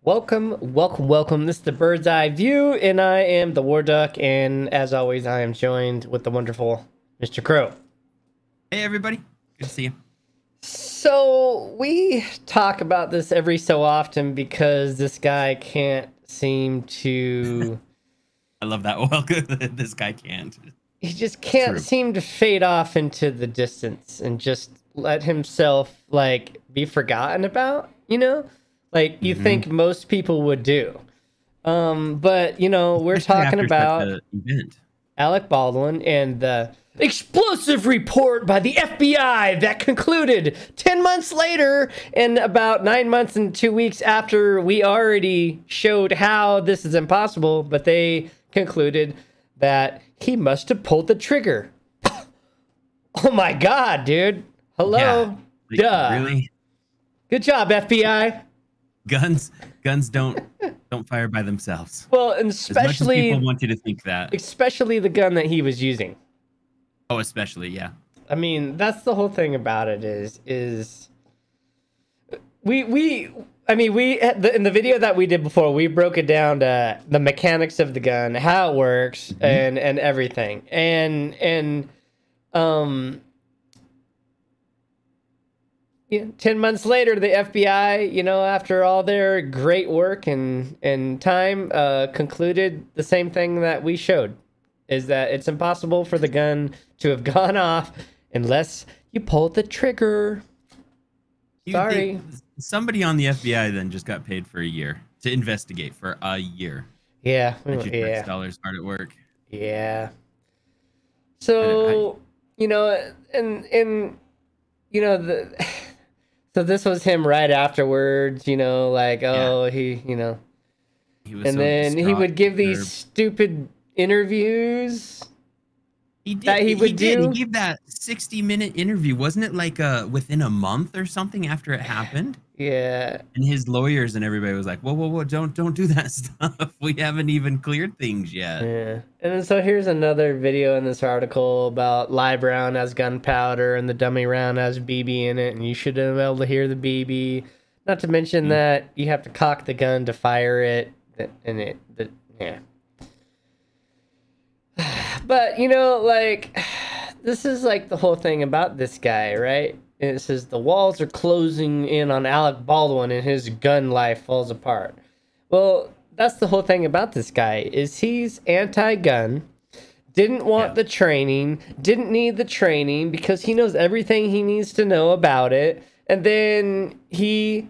Welcome. This is the Bird's Eye View, and I am the War Duck, and as always, I am joined with the wonderful Mr. Krow. Hey, everybody. Good to see you. So, we talk about this every so often because this guy can't seem to... I love that. Well, this guy can't. He just can't seem to fade off into the distance and just let himself, like, be forgotten about, you know? Like you think most people would do. But, you know, we're talking about Alec Baldwin and the explosive report by the FBI that concluded 10 months later and about 9 months and 2 weeks after we already showed how this is impossible, but they concluded that he must have pulled the trigger. Oh my God, dude. Hello. Yeah, duh. Really? Good job, FBI. Guns don't fire by themselves. Well, and especially as much as people want you to think that. Especially the gun that he was using. Oh, especially, yeah. I mean, that's the whole thing about it is in the video that we did before, we broke it down to the mechanics of the gun, how it works, and everything. And 10 months later, the FBI, you know, after all their great work and time, concluded the same thing that we showed, is that it's impossible for the gun to have gone off unless you pulled the trigger. Sorry. Somebody on the FBI then just got paid for a year to investigate for a year. Yeah. $100 dollars hard at work. Yeah. So, you know, and you know, so this was him right afterwards, you know, like, oh, he, you know, he was and then he would give these stupid interviews. He did. He gave that 60-minute interview. Wasn't it like within a month or something after it happened? Yeah. And his lawyers and everybody was like, whoa, don't do that stuff. We haven't even cleared things yet. Yeah. And then, so here's another video in this article about live round has gunpowder and the dummy round has BB in it, and you should have been able to hear the BB. Not to mention that you have to cock the gun to fire it, yeah. But, you know, like, this is like the whole thing about this guy, right? And it says the walls are closing in on Alec Baldwin and his gun life falls apart. Well, that's the whole thing about this guy, is he's anti-gun, didn't want the training, didn't need the training because he knows everything he needs to know about it. And then he,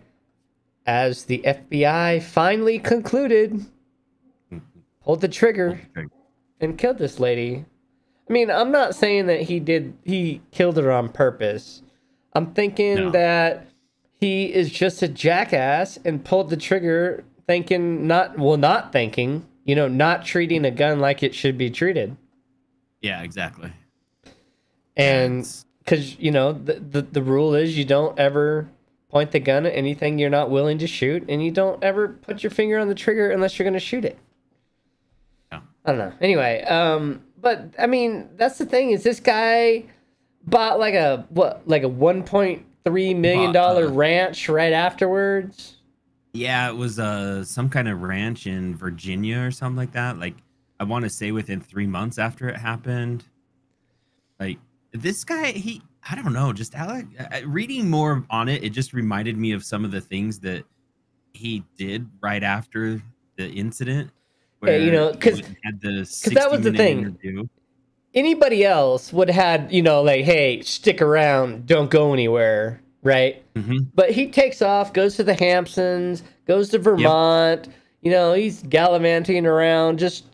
as the FBI finally concluded, pulled the trigger and killed this lady. I mean, I'm not saying that he killed her on purpose. I'm thinking that he is just a jackass and pulled the trigger not thinking, you know, not treating a gun like it should be treated. Yeah, exactly. And because, you know, the rule is you don't ever point the gun at anything you're not willing to shoot, and you don't ever put your finger on the trigger unless you're going to shoot it. I don't know. Anyway, but I mean, that's the thing, is this guy bought like a $1.3 million ranch right afterwards. Yeah, it was some kind of ranch in Virginia or something like that. Like, I want to say within 3 months after it happened. Like, this guy, I don't know, just Alec, reading more on it, it just reminded me of some of the things that he did right after the incident. Yeah, you know, because that was the thing. Interview. Anybody else would have had, you know, like, hey, stick around, don't go anywhere, right? But he takes off, goes to the Hamptons, goes to Vermont. You know, he's gallivanting around, just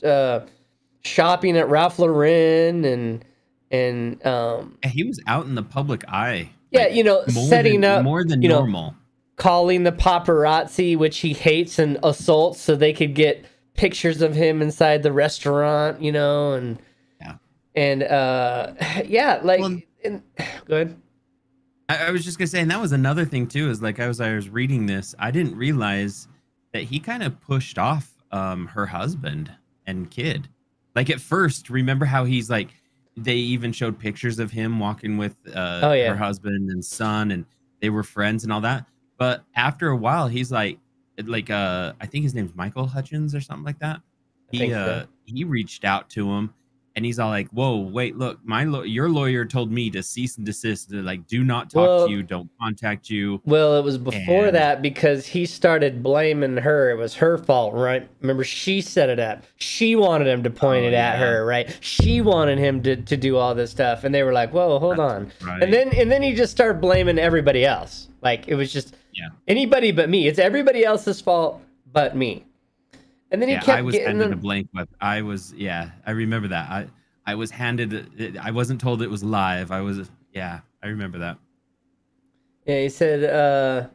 shopping at Ralph Lauren and he was out in the public eye. Yeah, like, you know, setting up more than normal, calling the paparazzi, which he hates and assaults, so they could get pictures of him inside the restaurant, you know, and like, go ahead. I was just gonna say, and that was another thing too, is like, I was reading this, I didn't realize that he kind of pushed off her husband and kid. Like, at first, remember how he's like, they even showed pictures of him walking with her husband and son, and they were friends and all that. But after a while, he's like, like I think his name's Michael Hutchins or something like that. I think so. He reached out to him, and he's all like, "Whoa, wait, look, your lawyer told me to cease and desist, to like do not talk to Well, you, don't contact you." Well, it was before And that because he started blaming her. It was her fault, right? Remember, she set it up. She wanted him to point oh it at yeah, her, right? She wanted him to do all this stuff, and they were like, "Whoa, hold that's on." And right. then he just started blaming everybody else. Like it was just Yeah, anybody but me. It's everybody else's fault but me. And then he yeah. I kept was getting handed a them. blank weapon. I remember that. I was handed. I wasn't told it was live. Yeah, I remember that. Yeah, he said.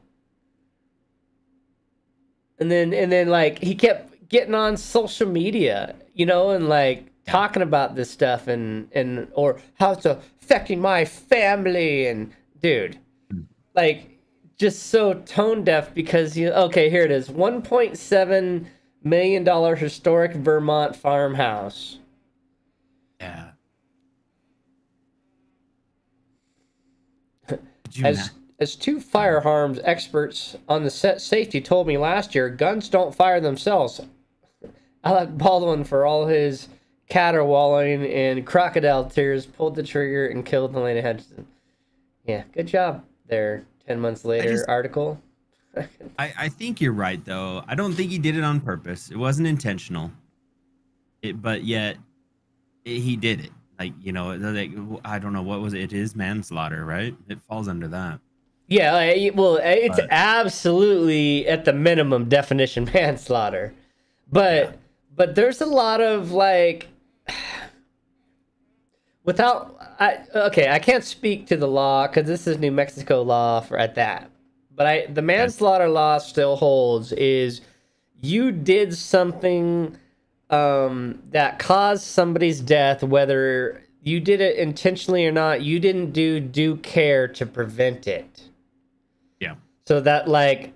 And then like he kept getting on social media, and like Yeah, talking about this stuff and or how it's affecting my family and dude, mm, like just so tone deaf because okay, here it is. $1.7 million historic Vermont farmhouse. yeah. Could you As imagine? as two firearms experts on the safety told me last year, guns don't fire themselves. Alec Baldwin, for all his caterwauling and crocodile tears, pulled the trigger and killed Halyna Hutchins. Yeah, good job there. 10 months I later just article. I think you're right though. I don't think he did it on purpose. It wasn't intentional. But yet he did it. Like, like, I don't know what was it. It is manslaughter, right? It falls under that. Yeah, well, it's But absolutely at the minimum definition manslaughter, yeah, but there's a lot of like without I can't speak to the law because this is New Mexico law for at that. But the okay, manslaughter law still holds is you did something that caused somebody's death, whether you did it intentionally or not. You didn't do due care to prevent it. yeah, So that like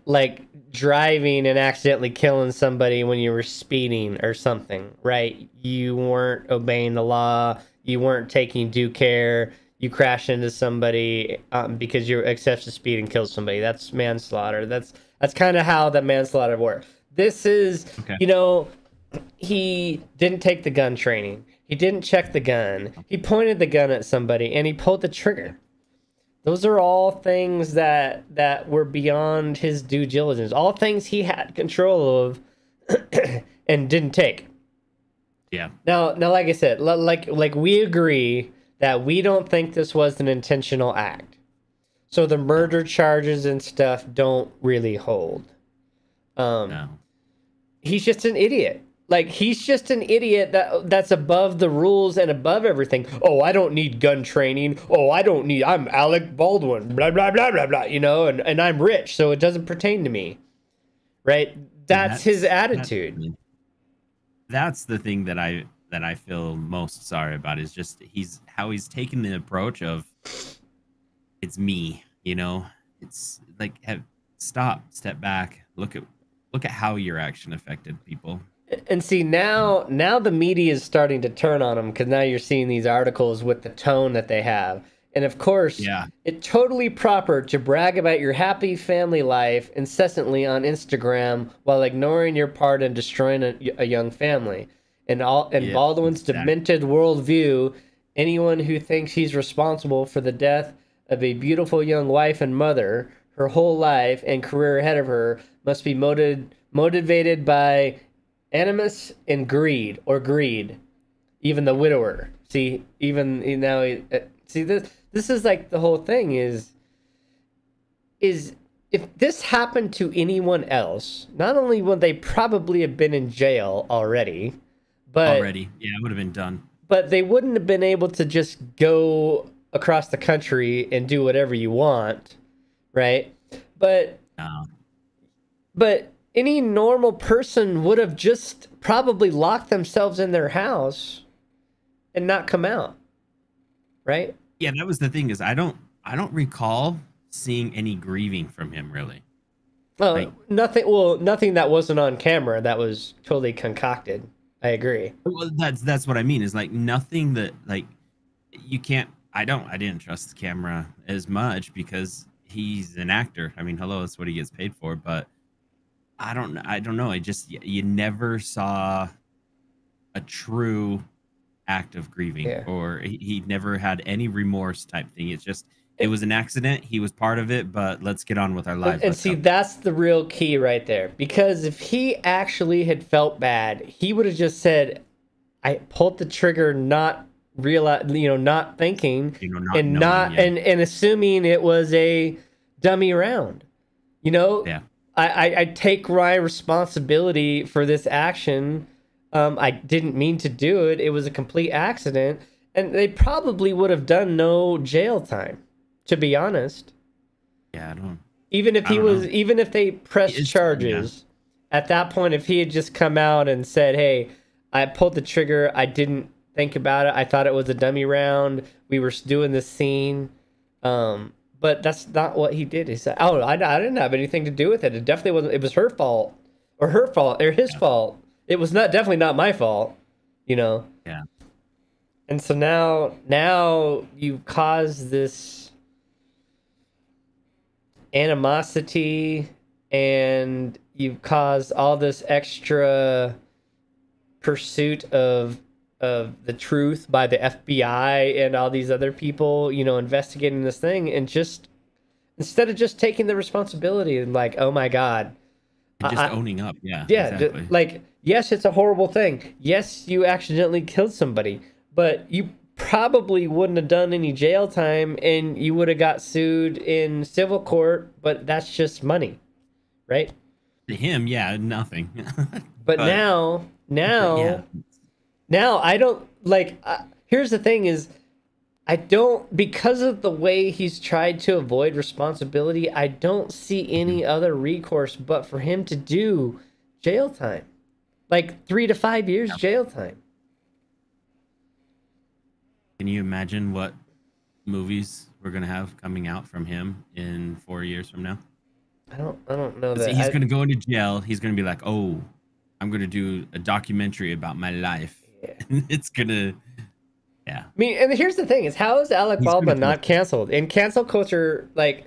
driving and accidentally killing somebody when you were speeding or something, right? You weren't obeying the law. You weren't taking due care. You crashed into somebody because you're excessive speed and killed somebody. That's manslaughter. That's kind of how the manslaughter works. This is, okay, he didn't take the gun training. He didn't check the gun. He pointed the gun at somebody and he pulled the trigger. Those are all things that were beyond his due diligence. All things he had control of and didn't take. yeah, Now, like I said, like we agree that we don't think this was an intentional act. So the no, murder charges and stuff don't really hold. Um, no, he's just an idiot. Like he's just an idiot that's above the rules and above everything. Oh, I don't need gun training. Oh, I'm Alec Baldwin. Blah blah blah blah blah. And I'm rich, so it doesn't pertain to me. Right? and That's his attitude. that's the thing that I feel most sorry about is just he's taken the approach of it's me, it's like step back, look at how your action affected people. And see now the media is starting to turn on him because now you're seeing these articles with the tone that they have. And of course, Yeah, it's totally proper to brag about your happy family life incessantly on Instagram while ignoring your part in destroying a young family. And yeah, Baldwin's exactly. demented worldview, anyone who thinks he's responsible for the death of a beautiful young wife and mother, her whole life and career ahead of her, must be motivated by animus and greed. Even the widower. See, even now, see this is like the whole thing is if this happened to anyone else, not only would they probably have been in jail already, but Already, yeah, it would have been done. they wouldn't have been able to just go across the country and do whatever you want, right? But No. But any normal person would have just probably locked themselves in their house and not come out, right? Yeah, that was the thing is I don't recall seeing any grieving from him really. Like, Nothing. Well, nothing that wasn't on camera. That was totally concocted. I agree. well, that's what I mean is like nothing that like you can't. I didn't trust the camera as much because he's an actor. I mean, hello, that's what he gets paid for. But I don't know. You never saw a true act of grieving, Yeah. or he never had any remorse type thing. It's just it was an accident. He was part of it, but let's get on with our lives. And see, that's the real key right there. Because if he actually had felt bad, he would have just said, "I pulled the trigger, not realize, not thinking, not and knowing, yeah. and assuming it was a dummy round." Yeah. I take my responsibility for this action. I didn't mean to do it. It was a complete accident, and they probably would have done no jail time, to be honest. Yeah, I don't. Even if even if they pressed charges, at that point, if he had just come out and said, "Hey, I pulled the trigger. I didn't think about it. I thought it was a dummy round. We were doing this scene." But that's not what he did. He said, "Oh, I didn't have anything to do with it. It definitely wasn't. It was her fault, or his fault. It was definitely not my fault." Yeah. And so now you cause this animosity, and you've caused all this extra pursuit of the truth by the FBI and all these other people, investigating this thing, and just instead of just taking the responsibility and like, oh my God, and just owning up. Yeah. Exactly. Like, yes, it's a horrible thing. Yes, you accidentally killed somebody, but you probably wouldn't have done any jail time, and you would have got sued in civil court, but that's just money, right? To him, yeah, nothing. but now I don't like. Here's the thing: is I don't, because of the way he's tried to avoid responsibility. I don't see any other recourse but for him to do jail time, like 3 to 5 years jail time. Can you imagine what movies we're gonna have coming out from him in 4 years from now? I don't know that he's gonna go into jail. He's gonna be like, "Oh, I'm gonna do a documentary about my life." Yeah. It's gonna, yeah. I mean, and here's the thing: is how is Alec Baldwin not canceled? In cancel culture, like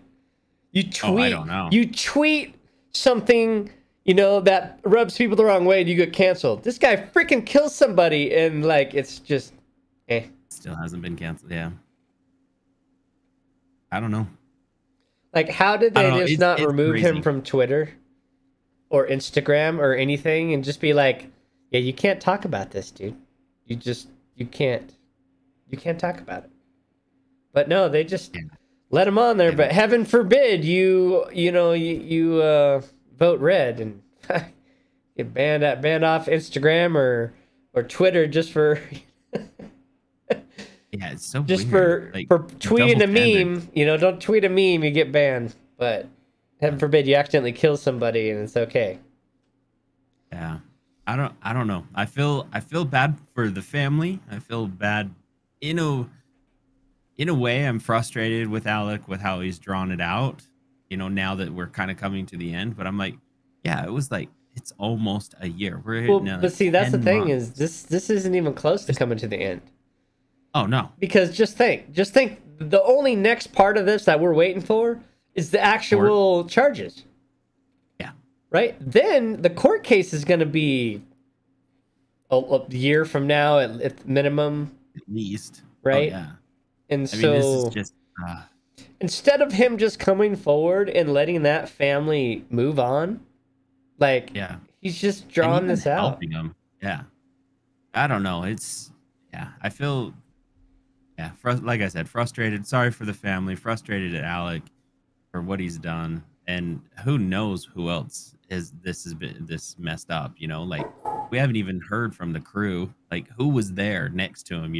you tweet, I don't know. You tweet something, that rubs people the wrong way, and you get canceled. This guy freaking kills somebody, and like it's just, Still hasn't been canceled. Yeah. I don't know. Like, how did they just not remove him from Twitter or Instagram or anything, and just be like, "Yeah, you can't talk about this, dude. You can't talk about it." But no, they just let him on there. But heaven forbid you vote red and get banned off Instagram or Twitter just for. Yeah, it's so just weird. for tweeting a meme. Don't tweet a meme, you get banned. But heaven forbid you accidentally kill somebody, and it's okay. Yeah, I don't know. I feel bad for the family. I feel bad in a way. I'm frustrated with Alec with how he's drawn it out. Now that we're kind of coming to the end, but I'm like, yeah, it was like it's almost a year. We're hitting but see, that's the thing is this isn't even close to coming to the end. Oh no! Because just think, the only next part of this that we're waiting for is the actual charges. Yeah. Right? Then the court case is going to be a year from now at minimum. At least. Right? Oh, yeah. And this is just... instead of him just coming forward and letting that family move on, like, he's just drawing this out. Helping them. Yeah. I don't know. It's... Yeah. I feel... Yeah, like I said, frustrated. Sorry for the family. Frustrated at Alec for what he's done, and who knows who else has been this messed up. Like we haven't even heard from the crew. Like who was there next to him?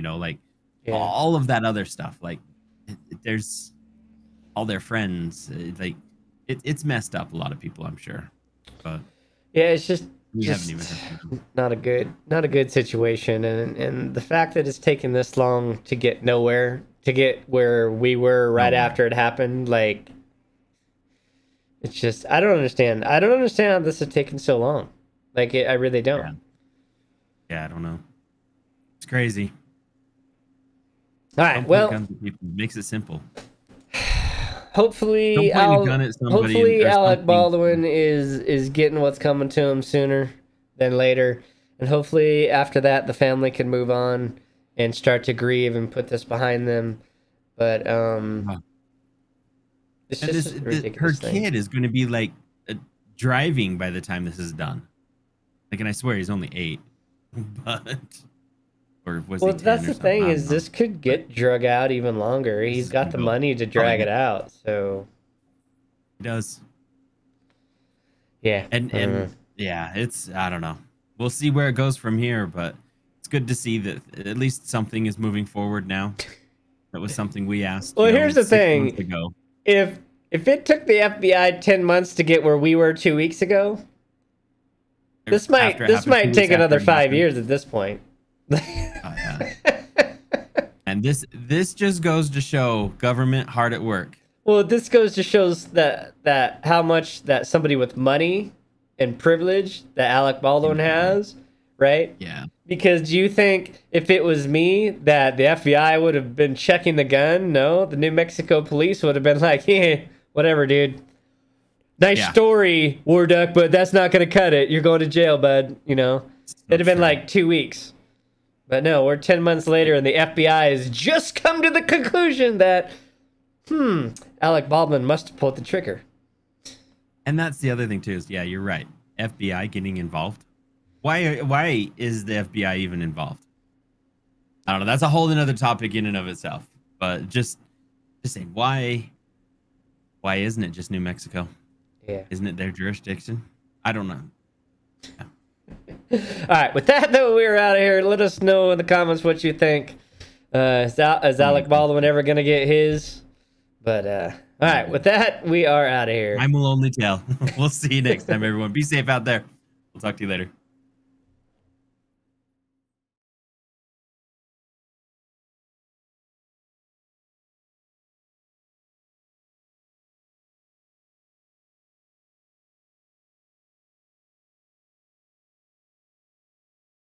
All of that other stuff. Like there's all their friends. Like it's messed up. A lot of people, I'm sure. But yeah, it's just. We haven't even heard not a good situation, and the fact that it's taken this long to get nowhere, to get where we were right after it happened, like it's just I don't understand how this has taken so long. Like I really don't. Yeah, I don't know. It's crazy. All right, well, makes it simple. hopefully, Don't point a gun at somebody or Alec something. Baldwin is getting what's coming to him sooner than later, and hopefully after that the family can move on and start to grieve and put this behind them. But it's And just a her ridiculous thing. kid is going to be like driving by the time this is done. Like, and I swear he's only 8, but or was he 10 that's or the something? thing I don't is know. this could get drug out even longer. He's is got gonna the go- money to drag it out, so He does. yeah. And yeah, it's, I don't know. We'll see where it goes from here, but it's good to see that at least something is moving forward now. That was something we asked. Well, here's the 6 thing. months ago. If it took the FBI 10 months to get where we were 2 weeks ago, this might After it happened 2 take weeks another after it 5 happened. years at this point. Oh, yeah. And this just goes to show government hard at work. Well, this goes to shows that how much that somebody with money and privilege that Alec Baldwin has, right? Yeah. Because do you think if it was me that the FBI would have been checking the gun? No, the New Mexico police would have been like, "Yeah, whatever, dude. Nice story, War Duck, but that's not gonna cut it. You're going to jail, bud." You know, it'd have been like 2 weeks. But no, we're 10 months later, and the FBI has just come to the conclusion that, Alec Baldwin must have pulled the trigger. And that's the other thing too. Is, yeah, you're right. FBI getting involved. Why is the FBI even involved? I don't know. That's a whole another topic in and of itself. But just saying, why isn't it just New Mexico? Yeah. Isn't it their jurisdiction? I don't know. Yeah. All right, with that though, we're out of here. Let us know in the comments what you think. Is Alec Baldwin ever gonna get his? But all right, with that, we are out of here. Time will only tell. We'll see you next time, everyone. Be safe out there. We'll talk to you later.